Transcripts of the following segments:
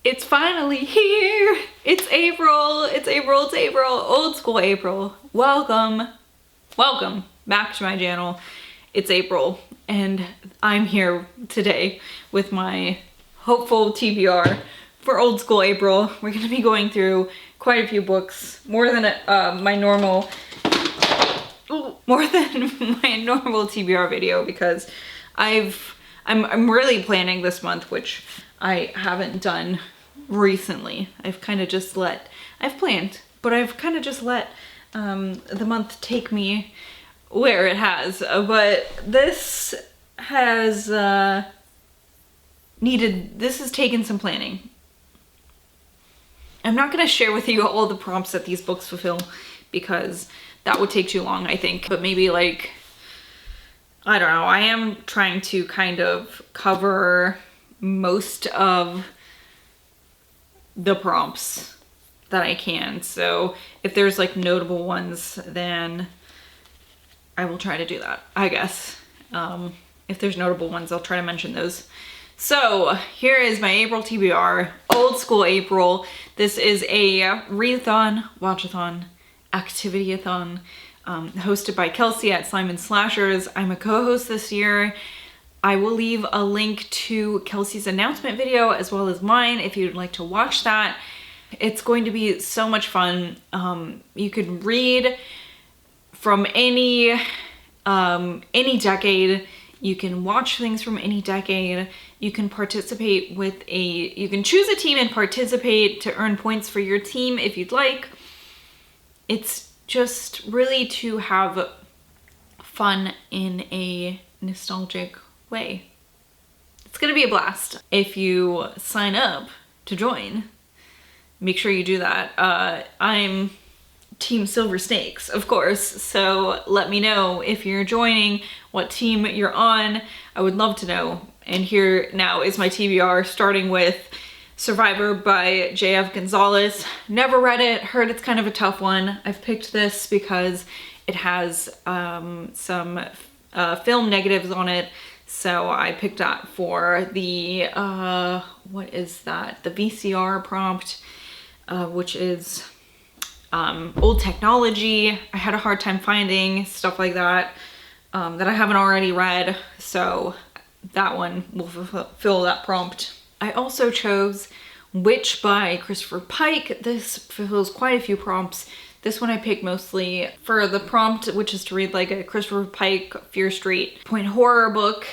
It's finally here! It's April! It's April, it's April! Old school April. Welcome! Welcome back to my channel. It's April, and I'm here today with my hopeful TBR for old school April. We're gonna be going through quite a few books, more than my normal TBR video, because I'm really planning this month, which I haven't done recently. I've kind of just let the month take me where it has. But this has taken some planning. I'm not gonna share with you all the prompts that these books fulfill because that would take too long, I think. But maybe like, I don't know, I am trying to kind of cover most of the prompts that I can. So if there's like notable ones, then I will try to do that, I guess. If there's notable ones, I'll try to mention those. So here is my April TBR, old school April. This is a readathon, watchathon, activity-a-thon, hosted by Kelsey at Simon Slashers. I'm a co-host this year. I will leave a link to Kelsey's announcement video as well as mine if you'd like to watch that. It's going to be so much fun. You could read from any decade. You can watch things from any decade. You can participate with you can choose a team and participate to earn points for your team if you'd like. It's just really to have fun in a nostalgic way. It's gonna be a blast. If you sign up to join, make sure you do that. I'm Team Silver Snakes, of course, so let me know if you're joining, what team you're on. I would love to know. And here now is my TBR, starting with Survivor by JF Gonzalez. Never read it, heard it's kind of a tough one. I've picked this because it has some film negatives on it. So I picked that for the, what is that? The VCR prompt, which is old technology. I had a hard time finding stuff like that that I haven't already read. So that one will fulfill that prompt. I also chose Witch by Christopher Pike. This fulfills quite a few prompts. This one I picked mostly for the prompt, which is to read like a Christopher Pike Fear Street point horror book,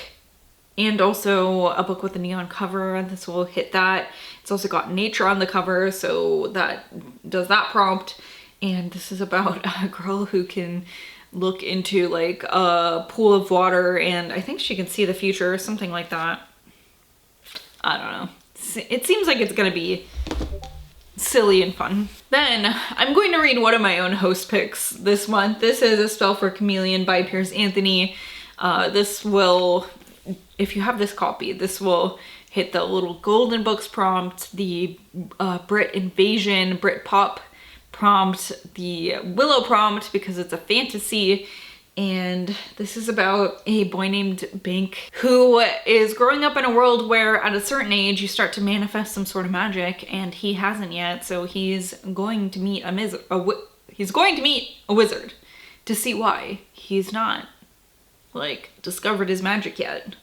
and also a book with a neon cover. This will hit that. It's also got nature on the cover, so that does that prompt. And this is about a girl who can look into like a pool of water, and I think she can see the future, something like that. I don't know. It seems like it's gonna be silly and fun. Then I'm going to read one of my own host picks this month. This is A Spell for Chameleon by Piers Anthony. This will, if you have this copy, this will hit the little golden books prompt, the Brit invasion, Brit pop prompt, the Willow prompt because it's a fantasy. And this is about a boy named Bink who is growing up in a world where at a certain age you start to manifest some sort of magic, and he hasn't yet, so he's going to meet a wizard to see why he's not like discovered his magic yet.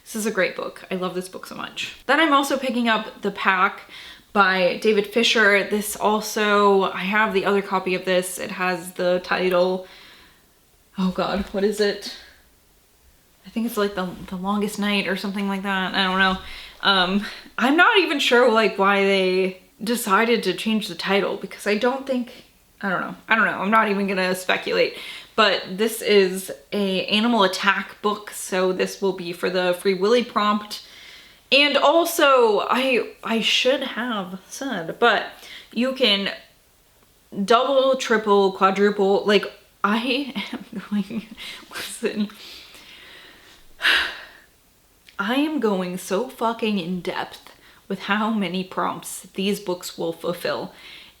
This is a great book. I love this book so much. Then I'm also picking up The Pack by David Fisher. This also, I have the other copy of this. It has the title, oh god, what is it? I think it's like the Longest Night or something like that. I don't know. I'm not even sure like why they decided to change the title, because I don't know. I'm not even gonna speculate. But this is a animal attack book, so this will be for the Free Willy prompt. And also, I should have said, but you can double, triple, quadruple, like I am going, listen, I am going so fucking in depth with how many prompts these books will fulfill.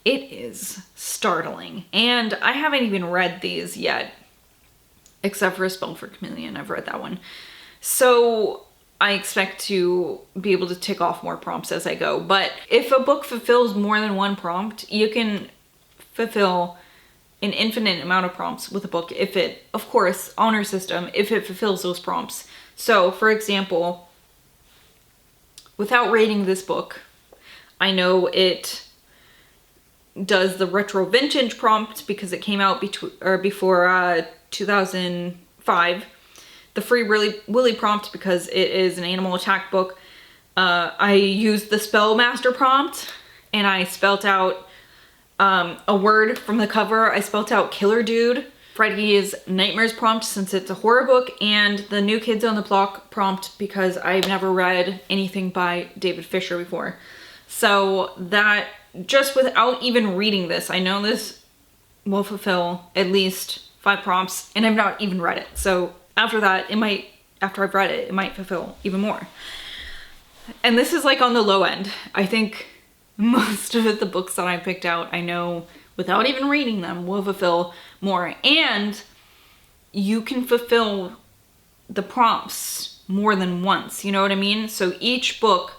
It is startling. And I haven't even read these yet, except for A Spell for Chameleon. I've read that one. So I expect to be able to tick off more prompts as I go. But if a book fulfills more than one prompt, you can fulfill an infinite amount of prompts with a book if it, of course, honor system, if it fulfills those prompts. So, for example, without rating this book, I know it does the retro vintage prompt because it came out before 2005. The free Willy prompt because it is an animal attack book. I used the Spellmaster prompt and I spelt out a word from the cover. I spelt out Killer Dude. Freddy's Nightmares prompt since it's a horror book, and the New Kids on the Block prompt because I've never read anything by David Fisher before. So that, just without even reading this, I know this will fulfill at least 5 prompts, and I've not even read it. So after that, after I've read it, it might fulfill even more. And this is like on the low end. I think most of the books that I picked out, I know without even reading them, will fulfill more. And you can fulfill the prompts more than once, you know what I mean? So each book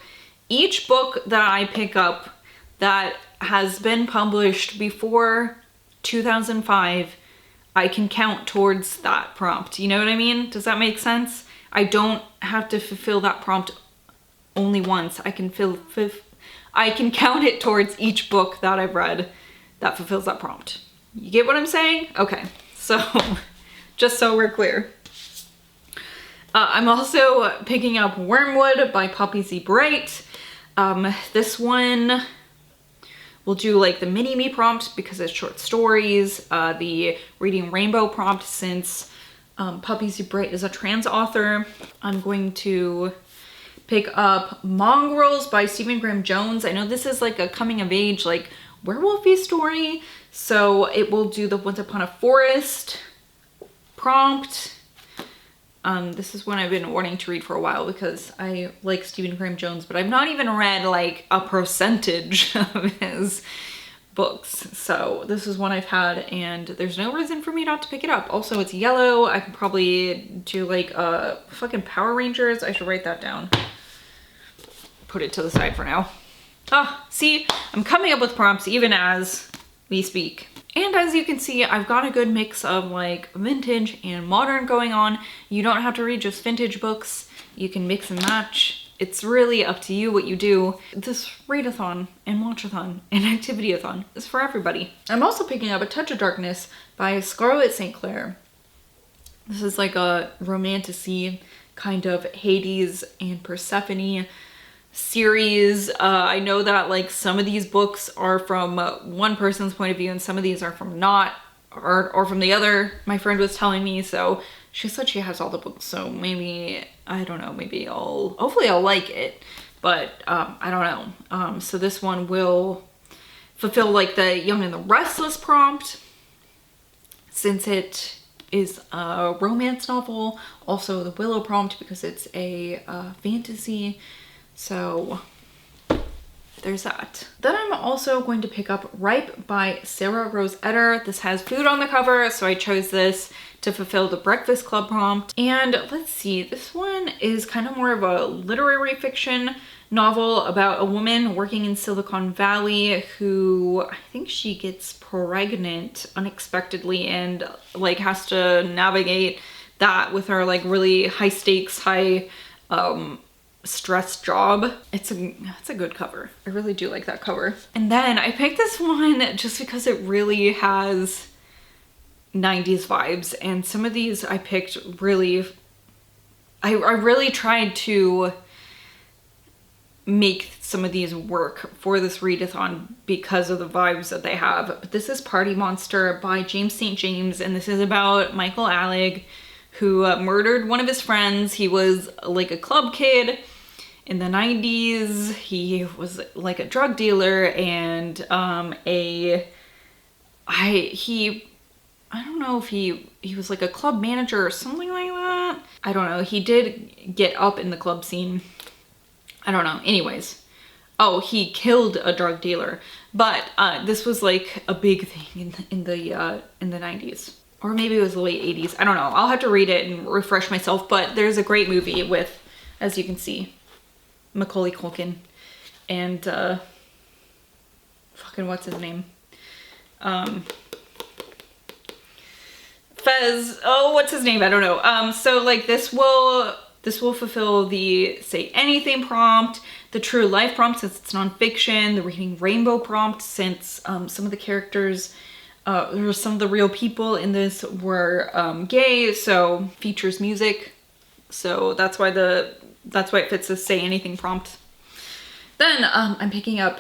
that I pick up that has been published before 2005, I can count towards that prompt. You know what I mean? Does that make sense? I don't have to fulfill that prompt only once. I can count it towards each book that I've read that fulfills that prompt. You get what I'm saying? Okay, so just so we're clear. I'm also picking up Wormwood by Poppy Z. Brite. This one will do like the mini-me prompt because it's short stories, the Reading Rainbow prompt since Poppy Z. Brite is a trans author. I'm going to pick up Mongrels by Stephen Graham Jones. I know this is like a coming of age, like werewolfy story. So it will do the Once Upon a Forest prompt. This is one I've been wanting to read for a while because I like Stephen Graham Jones, but I've not even read like a percentage of his books. So this is one I've had and there's no reason for me not to pick it up. Also, it's yellow. I could probably do like fucking Power Rangers. I should write that down. Put it to the side for now. Ah, see, I'm coming up with prompts even as we speak. And as you can see, I've got a good mix of like vintage and modern going on. You don't have to read just vintage books. You can mix and match. It's really up to you what you do. This readathon and watchathon and activityathon is for everybody. I'm also picking up A Touch of Darkness by Scarlett St. Clair. This is like a romantasy kind of Hades and Persephone series. I know that like some of these books are from one person's point of view and some of these are from not, or from the other, my friend was telling me. So she said she has all the books, so maybe, I don't know, maybe hopefully I'll like it, but I don't know. So this one will fulfill like the Young and the Restless prompt since it is a romance novel. Also the Willow prompt because it's a fantasy. So there's that. Then I'm also going to pick up Ripe by Sarah Rose Etter. This has food on the cover, so I chose this to fulfill the Breakfast Club prompt. And let's see, this one is kind of more of a literary fiction novel about a woman working in Silicon Valley who, I think she gets pregnant unexpectedly and like has to navigate that with her like really high stakes, high stress job. It's a good cover. I really do like that cover. And then I picked this one just because it really has 90s vibes, and some of these I picked really, I really tried to make some of these work for this readathon because of the vibes that they have. But this is Party Monster by James St. James, and this is about Michael Alec who murdered one of his friends. He was like a club kid in the 90s. He was like a drug dealer and I don't know if he was like a club manager or something like that. I don't know. He did get up in the club scene. I don't know. Anyways. Oh, he killed a drug dealer. But this was like a big thing in the 90s. Or maybe it was the late 80s. I don't know. I'll have to read it and refresh myself. But there's a great movie with, as you can see, Macaulay Culkin and fucking what's his name? Fez, oh, what's his name? I don't know. So like this will fulfill the say anything prompt, the true life prompt since it's nonfiction, the reading rainbow prompt since some of the characters, or some of the real people in this were gay, so features music. So that's why it fits the say anything prompt. Then I'm picking up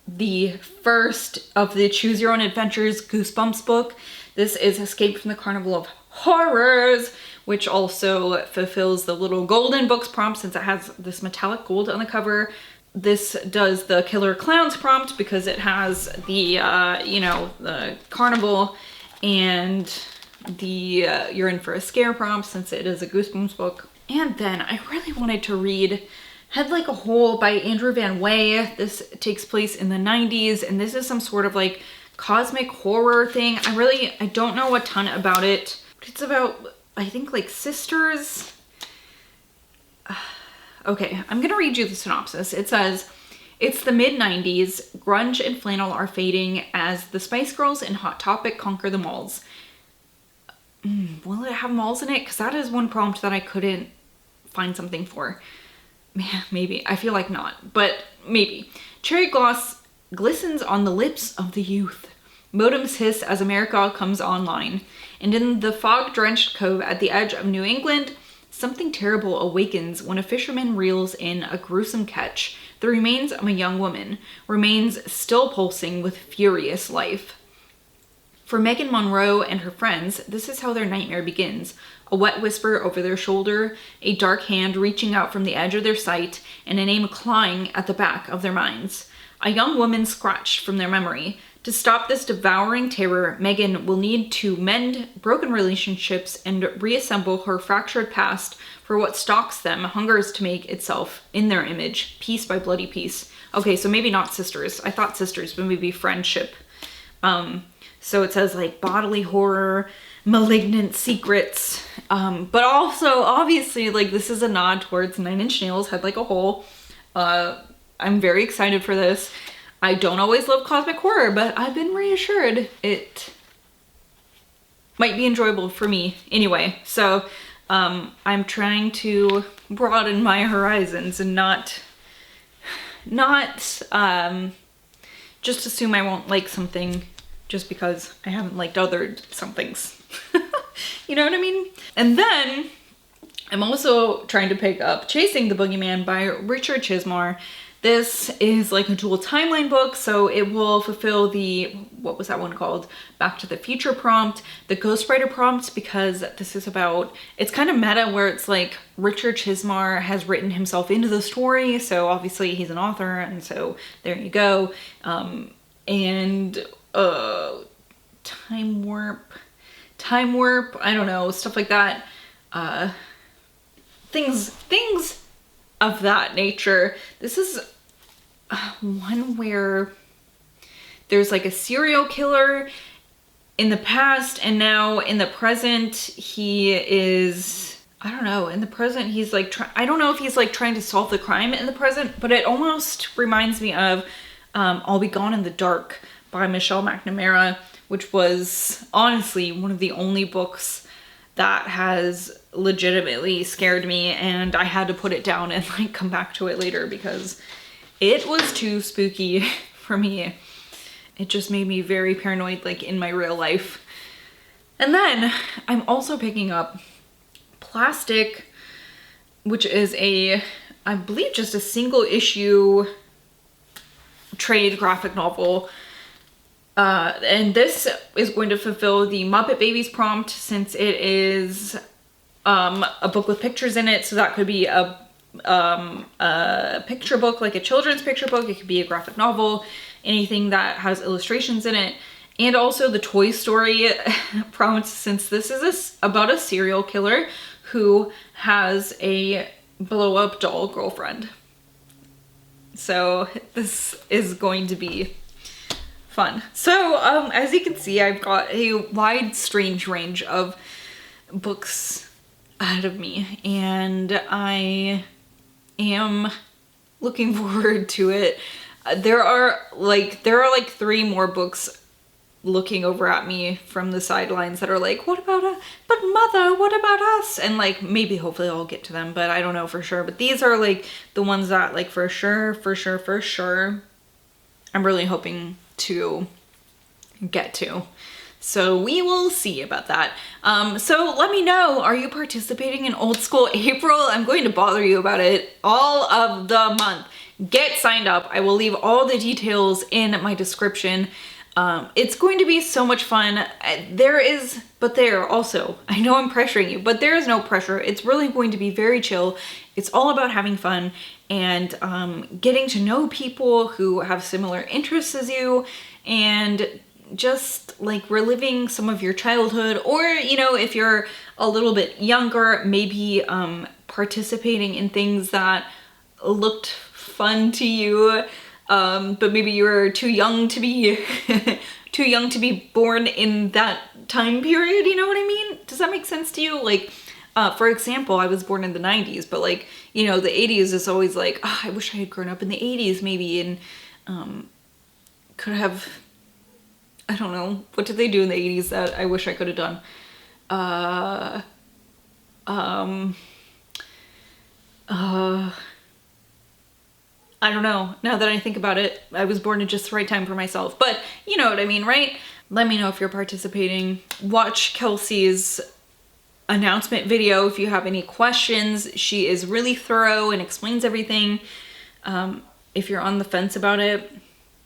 the first of the Choose Your Own Adventures Goosebumps book. This is Escape from the Carnival of Horrors, which also fulfills the little golden books prompt since it has this metallic gold on the cover. This does the killer clowns prompt because it has the, you know, the carnival and the you're in for a scare prompt since it is a Goosebumps book. And then I really wanted to read Head Like a Hole by Andrew Van Wey. This takes place in the 90s and this is some sort of like cosmic horror thing. I don't know a ton about it. It's about, I think, like sisters. Okay, I'm gonna read you the synopsis. It says, it's the mid-90s, grunge and flannel are fading as the Spice Girls and Hot Topic conquer the malls. Will it have malls in it? Because that is one prompt that I couldn't find something for. Maybe, I feel like not, but maybe. Cherry gloss glistens on the lips of the youth. Modems hiss as America comes online. And in the fog-drenched cove at the edge of New England, something terrible awakens when a fisherman reels in a gruesome catch, the remains of a young woman, remains still pulsing with furious life. For Megan Monroe and her friends, this is how their nightmare begins. A wet whisper over their shoulder, a dark hand reaching out from the edge of their sight, and a name clawing at the back of their minds. A young woman scratched from their memory. To stop this devouring terror, Megan will need to mend broken relationships and reassemble her fractured past, for what stalks them hungers to make itself in their image, piece by bloody piece. Okay, so maybe not sisters. I thought sisters, but maybe friendship. So it says like bodily horror, malignant secrets, but also obviously like this is a nod towards Nine Inch Nails, Head Like a Hole. I'm very excited for this. I don't always love cosmic horror, but I've been reassured it might be enjoyable for me anyway. So I'm trying to broaden my horizons and not just assume I won't like something just because I haven't liked other somethings. You know what I mean? And then I'm also trying to pick up Chasing the Boogeyman by Richard Chizmar. This is like a dual timeline book, so it will fulfill the, what was that one called? Back to the Future prompt, the Ghostwriter prompt, because this is about, it's kind of meta where it's like Richard Chizmar has written himself into the story, so obviously he's an author, and so there you go. Time warp, I don't know, stuff like that. Things of that nature. This is one where there's like a serial killer in the past, and now in the present he is, I don't know, in the present he's like, I don't know if he's like trying to solve the crime in the present, but it almost reminds me of I'll Be Gone in the Dark by Michelle McNamara, which was honestly one of the only books that has legitimately scared me, and I had to put it down and like come back to it later because it was too spooky for me. It just made me very paranoid like in my real life. And then I'm also picking up Plastic, which is a, I believe just a single issue trade graphic novel. And this is going to fulfill the Muppet Babies prompt since it is a book with pictures in it. So that could be a picture book, like a children's picture book. It could be a graphic novel, anything that has illustrations in it. And also the Toy Story prompt, since this is about a serial killer who has a blow-up doll girlfriend. So this is going to be fun. So as you can see, I've got a wide, strange range of books ahead of me, and I am looking forward to it. There are like 3 more books looking over at me from the sidelines that are like, what about but mother, what about us? And like, maybe hopefully I'll get to them, but I don't know for sure. But these are like the ones that like for sure I'm really hoping to get to. So we will see about that. So let me know, are you participating in Old School April? I'm going to bother you about it all of the month. Get signed up. I will leave all the details in my description. It's going to be so much fun. Also, I know I'm pressuring you, but there is no pressure. It's really going to be very chill. It's all about having fun and getting to know people who have similar interests as you, and just like reliving some of your childhood, or, you know, if you're a little bit younger, maybe participating in things that looked fun to you, but maybe you were too young to be too young to be born in that time period, you know what I mean? Does that make sense to you? Like, for example, I was born in the 90s, but like, you know, the 80s is always like, oh, I wish I had grown up in the 80s maybe, and could have, I don't know, what did they do in the 80s that I wish I could have done? I don't know. Now that I think about it, I was born at just the right time for myself. But you know what I mean, right? Let me know if you're participating. Watch Kelsey's announcement video if you have any questions. She is really thorough and explains everything, if you're on the fence about it.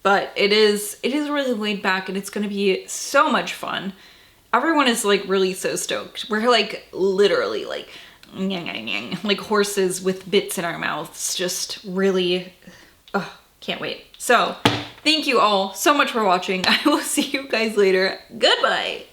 But it is really laid back, and it's going to be so much fun. Everyone is like really so stoked. We're like literally like like horses with bits in our mouths, just really, can't wait. So thank you all so much for watching. I will see you guys later. Goodbye.